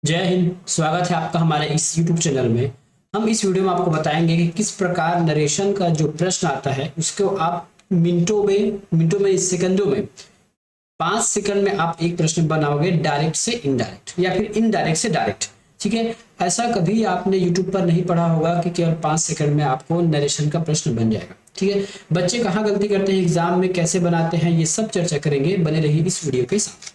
जय हिंद। स्वागत है आपका हमारे इस YouTube चैनल में। हम इस वीडियो में आपको बताएंगे कि किस प्रकार नरेशन का जो प्रश्न आता है उसको आप मिनटों में सेकंडों में 5 सेकंड में आप एक प्रश्न बनाओगे, डायरेक्ट से इनडायरेक्ट या फिर इनडायरेक्ट से डायरेक्ट। ठीक है, ऐसा कभी आपने YouTube पर नहीं पढ़ा होगा कि केवल 5 सेकंड में आपको नरेशन का प्रश्न बन जाएगा। ठीक है, बच्चे कहाँ गलती करते हैं, एग्जाम में कैसे बनाते हैं, ये सब चर्चा करेंगे। बने रहिए इस वीडियो के साथ।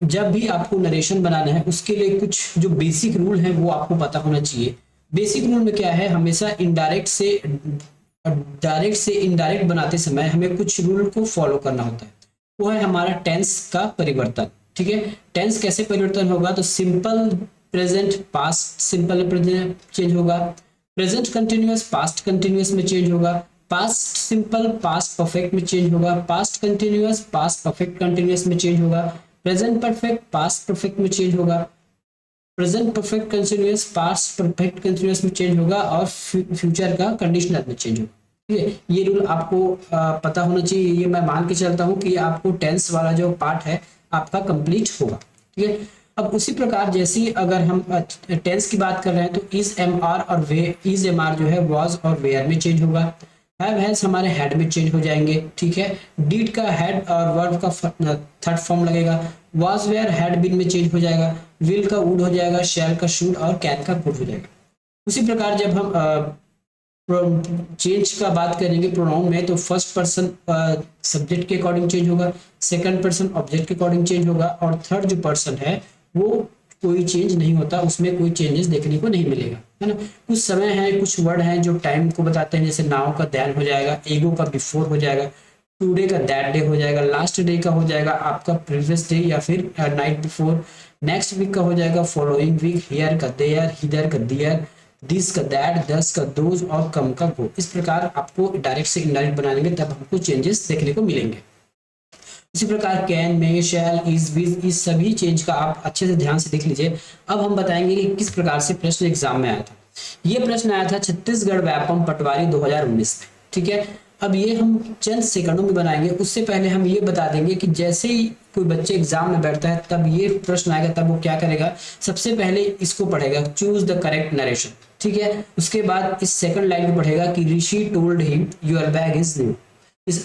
जब भी आपको नरेशन बनाना है उसके लिए कुछ जो बेसिक रूल है वो आपको पता होना चाहिए। बेसिक रूल में क्या है, हमेशा इनडायरेक्ट से डायरेक्ट से इनडायरेक्ट बनाते समय हमें कुछ रूल को फॉलो करना होता है। वो है हमारा टेंस का परिवर्तन। ठीक है, टेंस कैसे परिवर्तन होगा, तो simple present past simple present change होगा, प्रेजेंट कंटिन्यूअस पास्ट कंटिन्यूअस में चेंज होगा, पास्ट सिंपल पास्ट परफेक्ट में चेंज होगा, past continuous past perfect continuous में चेंज होगा, प्रेजेंट परफेक्ट पास्ट परफेक्ट में चेंज होगा, present perfect continuous past perfect continuous में चेंज होगा और फ्यूचर का कंडीशनल में चेंज होगा। ठीक है, ये रूल आपको पता होना चाहिए। ये मैं मान के चलता हूँ कि आपको टेंस वाला जो पार्ट है आपका कंप्लीट होगा। ठीक है, अब उसी प्रकार जैसे अगर हम टेंस की बात कर रहे हैं तो इज एम आर और वे इज एम आर जो है वॉज और वेयर में चेंज होगा। हैव हैज हमारे हैड में चेंज हो जाएंगे। ठीक है, डिड का हैड और वर्ब का थर्ड फॉर्म लगेगा। वाज वेयर हैड बीन में चेंज हो जाएगा। विल का वुड हो जाएगा, शैल का शुड और कैन का कुड हो जाएगा। उसी प्रकार जब हम चेंज का बात करेंगे प्रोनाउन में, तो फर्स्ट पर्सन सब्जेक्ट के अकॉर्डिंग चेंज होगा, सेकंड पर्सन ऑब्जेक्ट के अकॉर्डिंग चेंज होगा और थर्ड जो पर्सन है वो कोई चेंज नहीं होता, उसमें कोई चेंजेस देखने को नहीं मिलेगा। है ना, कुछ समय है, कुछ वर्ड हैं जो टाइम को बताते हैं, जैसे नाउ का दैन हो जाएगा, एगो का बिफोर हो जाएगा, टुडे का दैट डे हो जाएगा, लास्ट डे का हो जाएगा आपका प्रीवियस डे या फिर नाइट बिफोर, नेक्स्ट वीक का हो जाएगा फॉलोइंग वीक, हियर का देयर, हिदर का दियर, दिस का दैट, दस का दोज और कम का गो। इस प्रकार आपको डायरेक्ट से इनडायरेक्ट बनाएंगे तब हमको चेंजेस देखने को मिलेंगे। इसी प्रकार कैन, मे, शैल, इज, विज, इस सभी चेंज का आप अच्छे से ध्यान से देख लीजिए। अब हम बताएंगे कि किस प्रकार से प्रश्न एग्जाम में आया था। ये प्रश्न आया था छत्तीसगढ़ व्यापम पटवारी 2019 में। ठीक है, अब ये हम चंद सेकंडों में बनाएंगे। उससे पहले हम ये बता देंगे कि जैसे ही कोई बच्चे एग्जाम में बैठता है तब ये प्रश्न आएगा, तब वो क्या करेगा, सबसे पहले इसको पढ़ेगा, चूज द करेक्ट नरेशन। ठीक है, उसके बाद इस सेकंड लाइन में पढ़ेगा कि Rishi told him your bag is new.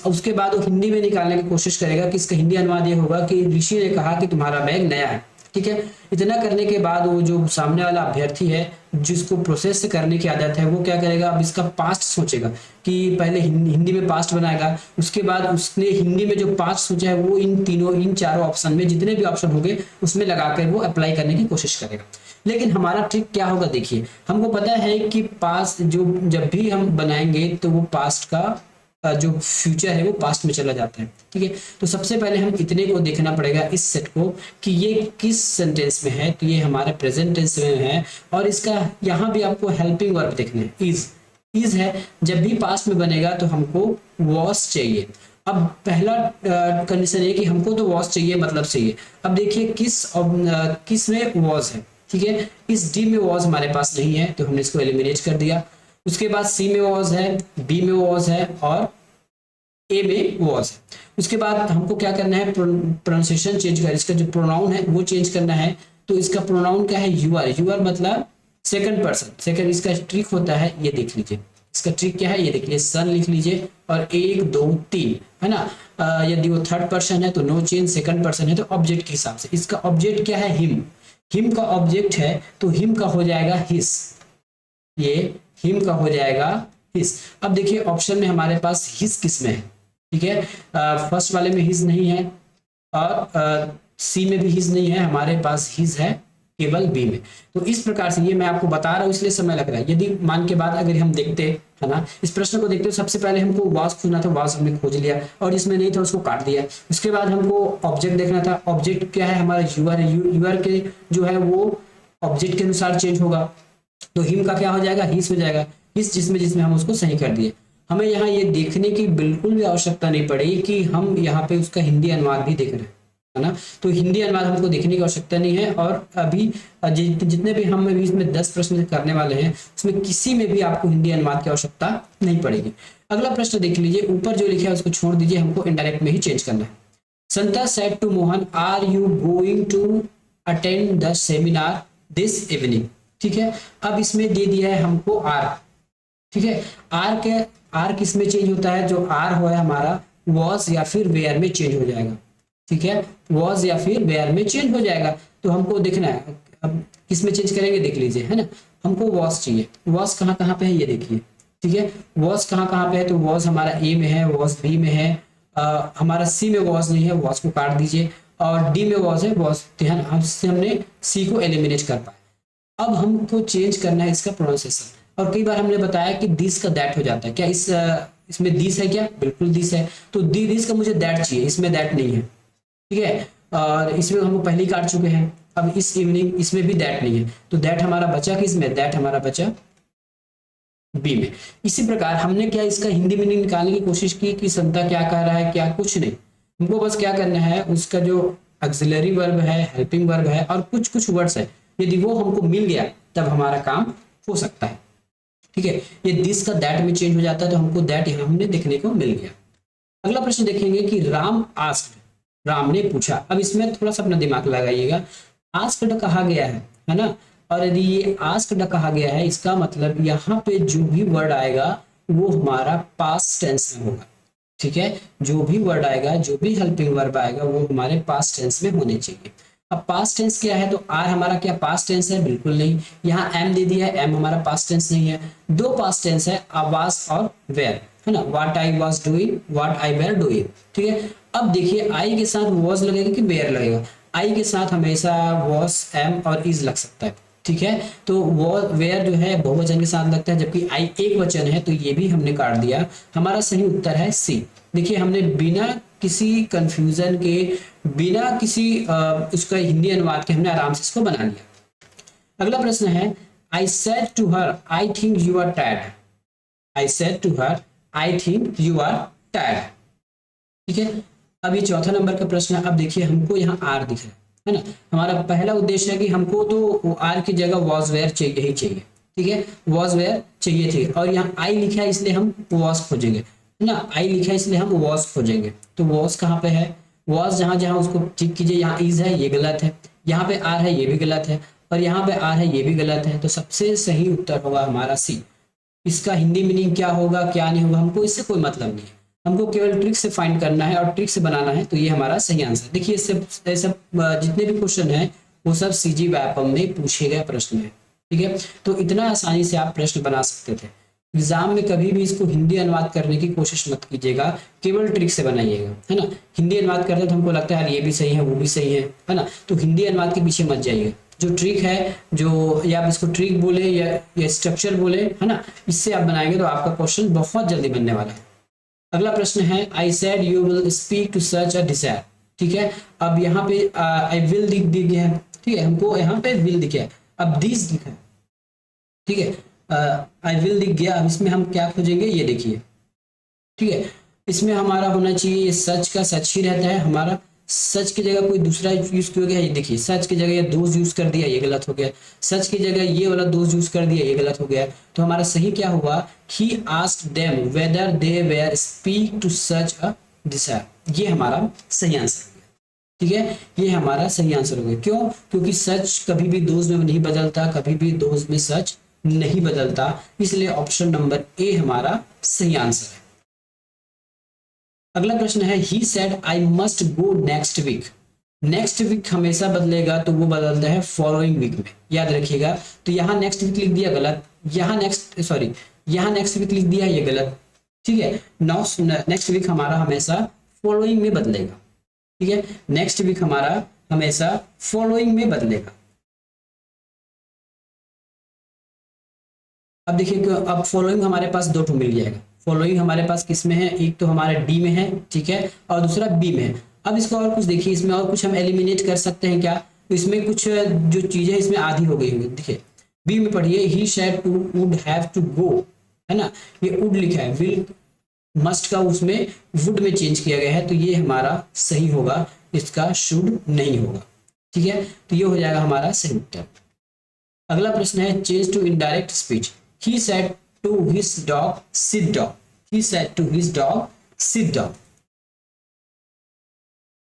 उसके बाद वो हिंदी में निकालने की कोशिश करेगा कि इसका हिंदी अनुवाद ये होगा कि ऋषि ने कहा कि तुम्हारा बैग नया है। ठीक है, इतना करने के बाद वो जो सामने वाला अभ्यर्थी है जिसको प्रोसेस करने की आदत है वो क्या करेगा, अब इसका पास्ट सोचेगा कि पहले हिंदी में पास्ट बनाएगा, उसके बाद उसने हिंदी में जो पास्ट सोचा है वो इन चारों ऑप्शन में जितने भी ऑप्शन होंगे उसमें लगाकर वो अप्लाई करने की कोशिश करेगा। लेकिन हमारा ट्रिक क्या होगा, देखिए हमको पता है कि पास्ट जो जब भी हम बनाएंगे तो वो पास्ट का जो फ्यूचर है वो पास्ट में चला जाता है। ठीक है, तो सबसे पहले हम इतने को देखना पड़ेगा इस सेट को कि ये किस सेंटेंस में है, तो ये हमारे प्रेजेंट टेंस में है और इसका यहाँ भी आपको हेल्पिंग वर्ब देखना है, इज है। जब भी पास्ट में बनेगा तो हमको वॉस चाहिए। अब पहला कंडीशन है कि हमको तो वॉस चाहिए, मतलब चाहिए। अब देखिए किस में वॉज है। ठीक है, इस डी में वॉज हमारे पास नहीं है तो हमने इसको एलिमिनेट कर दिया। उसके बाद सी में वॉज है, बी में वॉज है और ए में वॉज है। उसके बाद हमको क्या करना है, प्रोनाउंसिएशन चेंज कर, इसका जो प्रोनाउन है वो चेंज करना है। तो इसका प्रोनाउन क्या है, यूआर मतलब सेकंड पर्सन। सेकंड इसका ट्रिक होता है, ये देख लीजिए इसका ट्रिक क्या है, ये देख लीजिए, सन लिख लीजिए और 1 2 3 है ना। यदि वो थर्ड पर्सन है तो नो चेंज, सेकंड पर्सन है तो ऑब्जेक्ट के हिसाब से। इसका ऑब्जेक्ट क्या है, हिम का ऑब्जेक्ट है तो हिम का हो जाएगा हिस, ये हिम का हो जाएगा हिस। अब देखिए ऑप्शन में हमारे पास हिस किस में है। ठीक है, फर्स्ट वाले में हिज नहीं है और सी में भी हिज नहीं है, हमारे पास हिज है केवल बी में। तो इस प्रकार से ये मैं आपको बता रहा हूँ इसलिए समय लग रहा है। यदि मान के बाद अगर हम देखते है ना इस प्रश्न को देखते हो, सबसे पहले हमको वाज खोजना था, वाज हमने खोज लिया और जिसमें नहीं था उसको काट दिया। उसके बाद हमको ऑब्जेक्ट देखना था, ऑब्जेक्ट क्या है हमारा यूआर है, यूआर के जो है वो ऑब्जेक्ट के अनुसार चेंज होगा। तो हिम का क्या हो जाएगा, हिस हो जाएगा, हिस जिसमें जिसमें हम उसको सही कर दिए। हमें यहाँ ये देखने की बिल्कुल भी आवश्यकता नहीं पड़ेगी कि हम यहाँ पे उसका हिंदी अनुवाद भी देख रहे हैं, है ना। तो हिंदी अनुवाद हमको देखने की आवश्यकता नहीं है। और अभी जितने भी हम अभी इसमें 10 प्रश्न करने वाले हैं उसमें किसी में भी आपको हिंदी अनुवाद की आवश्यकता नहीं पड़ेगी। अगला प्रश्न देख लीजिए, ऊपर जो लिखा है उसको छोड़ दीजिए, हमको इनडायरेक्ट में ही चेंज करना है। Santa said to Mohan, are you going to attend the seminar this evening. ठीक है, अब इसमें दे दिया है हमको आर। ठीक है, आर किस में चेंज होता है, जो आर हो है हमारा वॉज या फिर वेयर में चेंज हो जाएगा। ठीक है, वॉज या फिर वेयर में चेंज हो जाएगा। तो हमको देखना है अब किस में चेंज करेंगे, देख लीजिए, है ना। हमको वॉज चाहिए, वॉज कहाँ कहाँ पे है ये देखिए। ठीक है, वॉज कहाँ कहाँ पे है, तो वॉज हमारा ए में है, वॉज बी में है, हमारा सी में वॉज नहीं है, वॉज को काट दीजिए, और डी में वॉज है, वॉज ध्यान हमने सी को एलिमिनेट कर पाया। अब हमको चेंज करना है इसका प्रोनाउंसिएशन। और कई बार हमने बताया कि दिस का दैट हो जाता है, क्या इसमें दिस है क्या, बिल्कुल दिस है। तो दिस का मुझे दैट चाहिए, इसमें दैट नहीं है। ठीक है, और इसमें हम पहले काट चुके हैं। अब इस इवनिंग इसमें भी दैट नहीं है, तो दैट हमारा बचा किसमें, दैट हमारा बचा बी में। इसी प्रकार हमने क्या इसका हिंदी मीनिंग निकालने की कोशिश की कि संता क्या कह रहा है, क्या कुछ नहीं। हमको बस क्या करना है, उसका जो ऑक्सिलरी वर्ब है, हेल्पिंग वर्ब है, और कुछ कुछ वर्ड्स है, यदि वो हमको मिल गया तब हमारा काम हो सकता है। ठीक है, ये दिस का दैट में चेंज हो जाता है, तो हमको दैट यहाँ हमने देखने को मिल गया। अगला प्रश्न देखेंगे कि राम आस्क्ड, राम ने पूछा। अब इसमें थोड़ा सा अपना दिमाग लगाइएगा, आस्क्ड कहा गया है ना, और यदि ये आस्क्ड कहा गया है, इसका मतलब यहाँ पे जो भी वर्ड आएगा वो हमारा पास्ट टेंस में होगा। ठीक है, जो भी वर्ड आएगा, जो भी हेल्पिंग वर्ब आएगा, वो हमारे पास्ट टेंस में होने चाहिए। अब पास्ट टेंस क्या है, तो आर हमारा क्या पास्ट टेंस है, बिल्कुल नहीं। यहाँ एम दे दिया है, एम हमारा पास्ट टेंस नहीं है। दो पास्ट टेंस है, वाज और वेयर, है ना, what I was doing, what I were doing. ठीक है, अब देखिए आई के साथ वाज लगेगा कि वेयर लगेगा, आई के साथ हमेशा वाज, एम और इज लग सकता है। ठीक है, तो वो वेयर जो है बहुवचन के साथ लगता है, जबकि आई एक वचन है, तो ये भी हमने काट दिया। हमारा सही उत्तर है सी। देखिए हमने बिना किसी कंफ्यूजन के, बिना किसी उसका हिंदी अनुवाद के हमने आराम से इसको बना लिया। अगला प्रश्न है, I said to her I think you are tired, I said to her I think you are tired. ठीक है, अब ये चौथा नंबर का प्रश्न है। अब देखिए हमको यहाँ आर दिख रहा है ना, हमारा पहला उद्देश्य है कि हमको तो आर की जगह वॉज वेयर चाहिए ही चाहिए। ठीक है, वॉज वेयर चाहिए थे, और यहाँ आई लिखा है इसलिए हम वॉज खोजेंगे, है ना, आई लिखा है इसलिए हम वॉज खोजेंगे। तो वॉज कहाँ पे है, वॉज जहाँ जहाँ उसको ठीक कीजिए, यहाँ इज है ये गलत है, यहाँ पे आर है ये भी गलत है, और यहाँ पे आर है ये भी गलत है। तो सबसे सही उत्तर होगा हमारा सी। इसका हिंदी मीनिंग क्या होगा क्या नहीं होगा हमको इससे कोई मतलब नहीं है, हमको केवल ट्रिक से फाइंड करना है और ट्रिक से बनाना है। तो ये हमारा सही आंसर। देखिए सब जितने भी क्वेश्चन है वो सब सीजी व्यापम में पूछे गए प्रश्न है। ठीक है, तो इतना आसानी से आप प्रश्न बना सकते थे। एग्जाम में कभी भी इसको हिंदी अनुवाद करने की कोशिश मत कीजिएगा, केवल ट्रिक से बनाइएगा, है ना। हिंदी अनुवाद करते तो हमको लगता है यार ये भी सही है वो भी सही है ना, तो हिंदी अनुवाद के पीछे मत जाइए। जो ट्रिक है, जो या आप इसको ट्रिक बोले या स्ट्रक्चर बोले, है ना, इससे आप बनाएंगे तो आपका क्वेश्चन बहुत जल्दी बनने वाला है। अगला प्रश्न है, I said you will speak to such a desire. ठीक है, अब यहाँ पे आई विल दिख गया है। ठीक है, हमको यहाँ पे विल दिखा है, अब दिस दिखा है। ठीक है, आई विल दिख गया। अब इसमें हम क्या खोजेंगे, ये देखिए। ठीक है, इसमें हमारा होना चाहिए ये सच का सच ही रहता है, हमारा सच की जगह कोई दूसरा यूज किया गया, ये देखिए सच की जगह ये दोज यूज कर दिया, ये गलत हो गया। सच की जगह ये वाला दोज यूज कर दिया, ये गलत हो गया। तो हमारा सही क्या हुआ, he asked them whether they were speak to such a desire. ये हमारा सही आंसर हो गया। ठीक है, ये हमारा सही आंसर हो गया। क्यों, क्योंकि सच कभी भी दोज में नहीं बदलता, कभी भी दोज में सच नहीं बदलता, इसलिए ऑप्शन नंबर ए हमारा सही आंसर है। अगला प्रश्न है, he said I must go next week. Next week हमेशा बदलेगा तो वो बदलता है फॉलोइंग वीक में, याद रखिएगा। तो यहाँ नेक्स्ट वीक लिख दिया गलत, यहाँ नेक्स्ट वीक लिख दिया ये गलत। ठीक है, नेक्स्ट वीक हमारा हमेशा फॉलोइंग में बदलेगा। ठीक है, नेक्स्ट वीक हमारा हमेशा फॉलोइंग में बदलेगा। अब देखिए, अब फॉलोइंग हमारे पास दो ठो मिल जाएगा। फॉलोइंग हमारे पास किस में है, एक तो हमारे डी में है, ठीक है, और दूसरा बी में है। अब इसको और कुछ देखिए, इसमें और कुछ हम एलिमिनेट कर सकते हैं क्या, तो इसमें कुछ जो चीजें इसमें आधी हो गई होंगी। देखिए बी में पढ़िए, he said to would have to go, है ना, ये वुड लिखा है, विल मस्ट का उसमें वुड में चेंज किया गया है, तो ये हमारा सही होगा, इसका शुड नहीं होगा। ठीक है, तो ये हो जाएगा हमारा सही उत्तर। अगला प्रश्न है, change to indirect speech. He said to his dog, sit down. He said to his dog, sit down.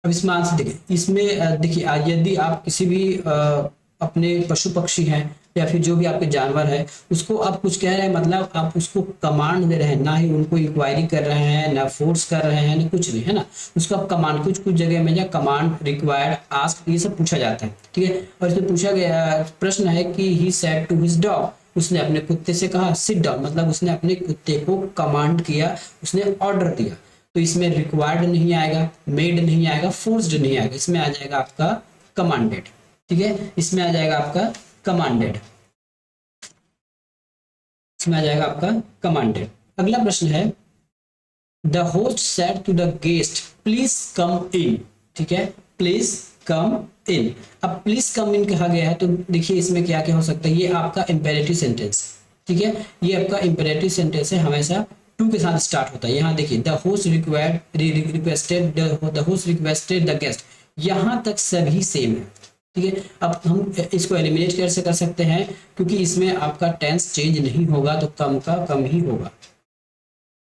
अब इसमें आंसर देखिए, इसमें देखिए यदि आप किसी भी अपने पशु पक्षी हैं या फिर जो भी आपके जानवर है उसको आप कुछ कह रहे हैं, मतलब आप उसको कमांड दे रहे हैं, ना ही उनको इंक्वायरी कर रहे हैं, ना फोर्स कर रहे हैं, ना कुछ नहीं, है ना। उसको आप कमांड, कुछ कुछ जगह में या कमांड, रिक्वायर्ड, आस्क, ये सब पूछा जाता है, ठीक है। और इसमें पूछा गया प्रश्न है कि he said to his dog, उसने अपने कुत्ते से कहा सिट डाउन, मतलब उसने अपने कुत्ते को कमांड किया, उसने ऑर्डर दिया। तो इसमें रिक्वायर्ड नहीं आएगा, मेड नहीं आएगा, फोर्स्ड नहीं आएगा, इसमें आ जाएगा आपका कमांडेड, ठीक है। इसमें आ जाएगा आपका कमांडेड, इसमें आ जाएगा आपका कमांडेड। अगला प्रश्न है the host said to the guest please come in, ठीक है, प्लीज कम इन। अब प्लीज कम इन कहा गया है तो देखिए इसमें क्या क्या हो सकता है, ये आपका इंपेरेटिव सेंटेंस, ठीक है, ये आपका इंपेरेटिव सेंटेंस है, हमेशा टू के साथ स्टार्ट होता है। यहाँ देखिए the host requested, the host requested the guest, यहाँ तक सभी सेम है, ठीक है। अब हम इसको एलिमिनेट कैसे कर सकते हैं, क्योंकि इसमें आपका टेंस चेंज नहीं होगा तो कम का कम ही होगा,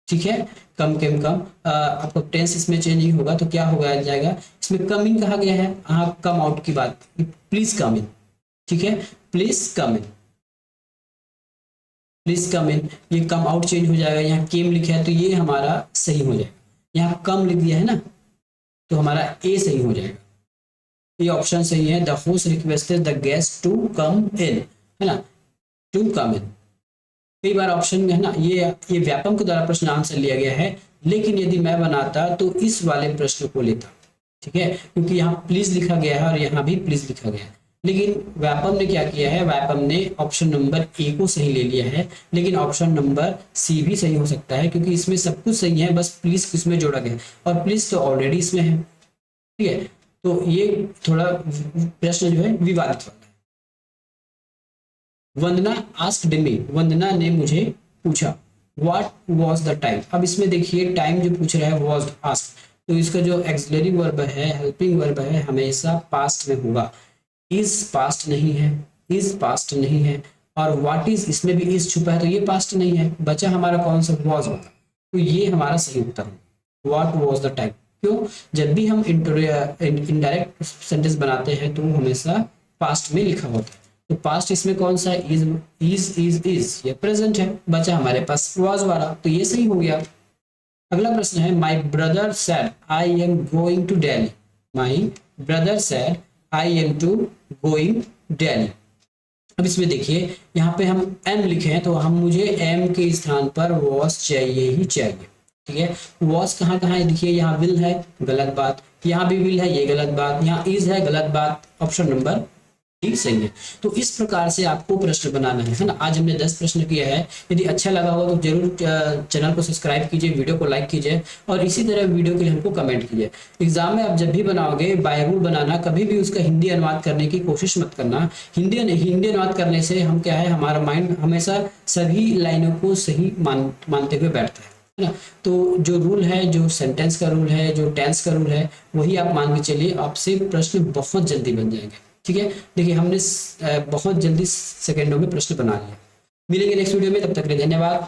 ठीक है, कम कम कम आपको टेंस इसमें चेंज नहीं होगा तो क्या होगा जाएगा, इसमें कम इन कहा गया है, हाँ कम आउट की बात, प्लीज कम इन, ठीक है, please come in, please come इन, ये कम आउट चेंज हो जाएगा, यहाँ केम लिखा है तो ये हमारा सही हो जाएगा, यहाँ कम लिख दिया है ना तो हमारा ए सही हो जाएगा, ये ऑप्शन सही है, the host requested the guest to come in, है ना, टू कम इन। कई बार ऑप्शन में है ना ये व्यापम के द्वारा प्रश्न आंसर लिया गया है, लेकिन यदि मैं बनाता तो इस वाले प्रश्न को लेता, ठीक है, क्योंकि यहाँ प्लीज लिखा गया है और यहाँ भी प्लीज लिखा गया है, लेकिन व्यापम ने क्या किया है, व्यापम ने ऑप्शन नंबर ए को सही ले लिया है, लेकिन ऑप्शन नंबर सी भी सही हो सकता है क्योंकि इसमें सब कुछ सही है, बस प्लीज किसमें जोड़ा गया और प्लीज तो ऑलरेडी इसमें है, ठीक है। तो ये थोड़ा प्रश्न जो है विवादित वाला है। वंदना आस्क्ड मी, वंदना ने मुझे पूछा, व्हाट वाज द टाइम। अब इसमें देखिए टाइम जो पूछ रहा है वाज आस्क्ड, तो इसका जो एक्सिलरी वर्ब है, हेल्पिंग वर्ब है, हमेशा पास्ट में होगा, इज पास्ट नहीं है, इज पास्ट नहीं है, और व्हाट इज इसमें भी इज छुपा है तो ये पास्ट नहीं है, बचा हमारा कौन सा वाज होगा, तो ये हमारा सही उत्तर है, व्हाट वाज द टाइम। क्यों, जब भी हम इनडायरेक्ट सेंटेंस बनाते हैं तो हमेशा पास्ट में लिखा होता है, तो पास्ट इसमें कौन सा है, इज ये प्रेजेंट है, बचा हमारे पास वाज वाला, तो ये सही हो गया। अगला प्रश्न है my brother said I am going to Delhi, my brother said I am to going Delhi. अब इसमें देखिए यहाँ पे हम एम लिखे हैं तो हम मुझे एम के स्थान पर वॉज चाहिए ही चाहिए, ठीक है। वॉज कहाँ कहाँ है, देखिए यहाँ विल है, गलत बात, यहाँ भी विल है, ये गलत बात, यहाँ इज है, गलत बात, ऑप्शन नंबर डी सही है। तो इस प्रकार से आपको प्रश्न बनाना है ना। आज हमने 10 प्रश्न किया है, यदि अच्छा लगा हो तो जरूर चैनल को सब्सक्राइब कीजिए, वीडियो को लाइक कीजिए और इसी तरह वीडियो के लिए हमको कमेंट कीजिए। एग्जाम में आप जब भी बनाओगे बाय रूल बनाना, कभी भी उसका हिंदी अनुवाद करने की कोशिश मत करना। हिंदी अनुवाद करने से हम क्या है, हमारा माइंड हमेशा सभी लाइनों को सही मानते हुए बैठता है ना। तो जो रूल है, जो सेंटेंस का रूल है, जो टेंस का रूल है, वही आप मान के चलिए, आपसे प्रश्न बहुत जल्दी बन जाएंगे, ठीक है। देखिए हमने बहुत जल्दी सेकंडों में प्रश्न बना लिया। मिलेंगे नेक्स्ट वीडियो में, तब तक के लिए धन्यवाद।